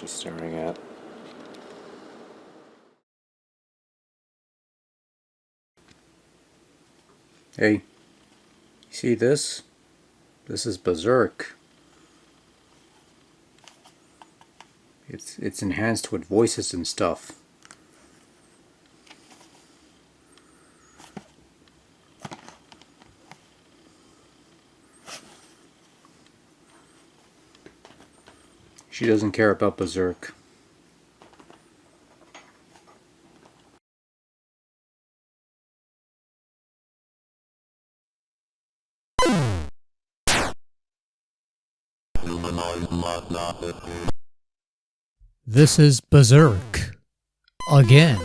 she's staring at. Hey, you see this? This is Berzerk. It's enhanced with voices and stuff. She doesn't care about Berzerk. This is Berzerk. Again.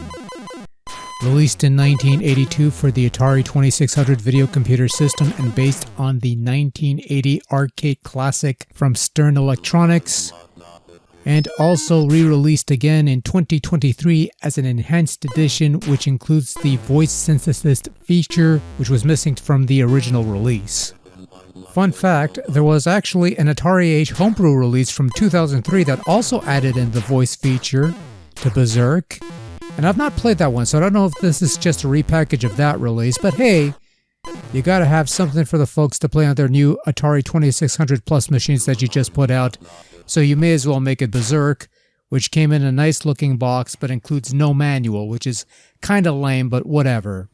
Released in 1982 for the Atari 2600 video computer system and based on the 1980 arcade classic from Stern Electronics, and also re-released again in 2023 as an enhanced edition which includes the voice synthesis feature which was missing from the original release. Fun fact, there was actually an Atari Age homebrew release from 2003 that also added in the voice feature to Berzerk, and I've not played that one, so I don't know if this is just a repackage of that release, but hey, you gotta have something for the folks to play on their new Atari 2600 Plus machines that you just put out, so you may as well make it Berzerk, which came in a nice looking box but includes no manual, which is kinda lame, but whatever.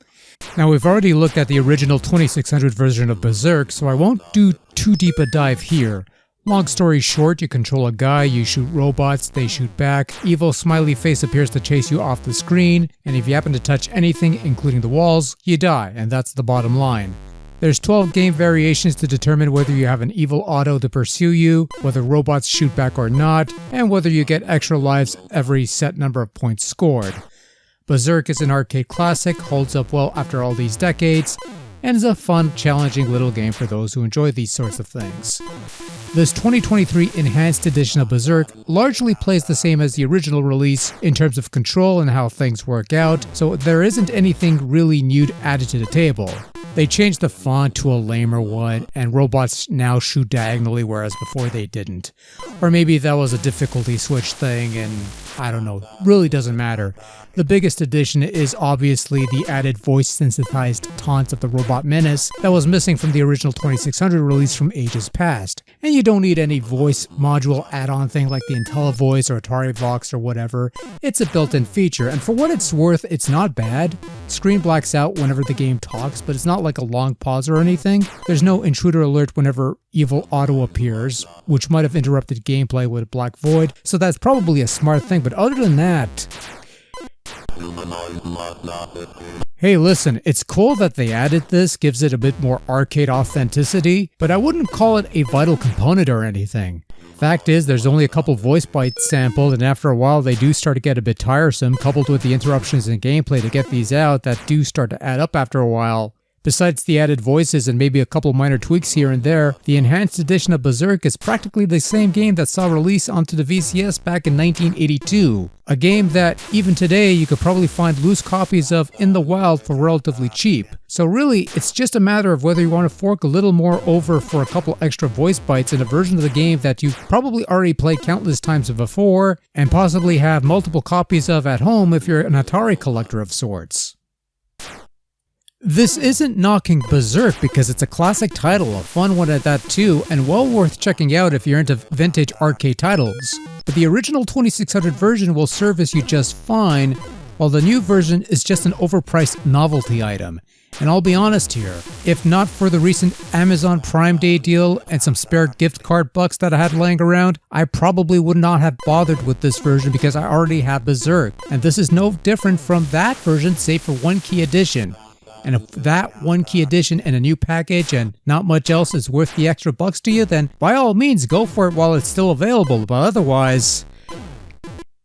Now, we've already looked at the original 2600 version of Berzerk, so I won't do too deep a dive here. Long story short, you control a guy, you shoot robots, they shoot back, evil smiley face appears to chase you off the screen, and if you happen to touch anything, including the walls, you die, and that's the bottom line. There's 12 game variations to determine whether you have an evil auto to pursue you, whether robots shoot back or not, and whether you get extra lives every set number of points scored. Berzerk is an arcade classic, holds up well after all these decades, and is a fun, challenging little game for those who enjoy these sorts of things. This 2023 enhanced edition of Berzerk largely plays the same as the original release in terms of control and how things work out, so there isn't anything really new added to the table. They changed the font to a lamer one, and robots now shoot diagonally, whereas before they didn't. Or maybe that was a difficulty switch thing, and I don't know, really doesn't matter. The biggest addition is obviously the added voice-sensitized taunts of the Robot Menace that was missing from the original 2600 release from ages past. And you don't need any voice module add-on thing like the IntelliVoice or Atari Vox or whatever. It's a built-in feature, and for what it's worth, it's not bad. Screen blacks out whenever the game talks, but it's not like a long pause or anything. There's no intruder alert whenever evil auto appears, which might have interrupted gameplay with a black void, so that's probably a smart thing, but other than that... Hey listen, it's cool that they added this, gives it a bit more arcade authenticity, but I wouldn't call it a vital component or anything. Fact is, there's only a couple voice bites sampled, and after a while they do start to get a bit tiresome, coupled with the interruptions in gameplay to get these out that do start to add up after a while. Besides the added voices and maybe a couple minor tweaks here and there, the enhanced edition of Berzerk is practically the same game that saw release onto the VCS back in 1982. A game that, even today, you could probably find loose copies of in the wild for relatively cheap. So really, it's just a matter of whether you want to fork a little more over for a couple extra voice bites in a version of the game that you've probably already played countless times before, and possibly have multiple copies of at home if you're an Atari collector of sorts. This isn't knocking Berzerk because it's a classic title, a fun one at that too, and well worth checking out if you're into vintage arcade titles. But the original 2600 version will service you just fine, while the new version is just an overpriced novelty item. And I'll be honest here, if not for the recent Amazon Prime Day deal and some spare gift card bucks that I had laying around, I probably would not have bothered with this version because I already have Berzerk. And this is no different from that version save for one key addition. And if that one key addition and a new package and not much else is worth the extra bucks to you, then by all means go for it while it's still available, but otherwise...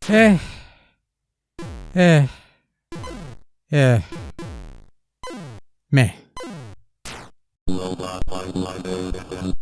Meh. Robot fight like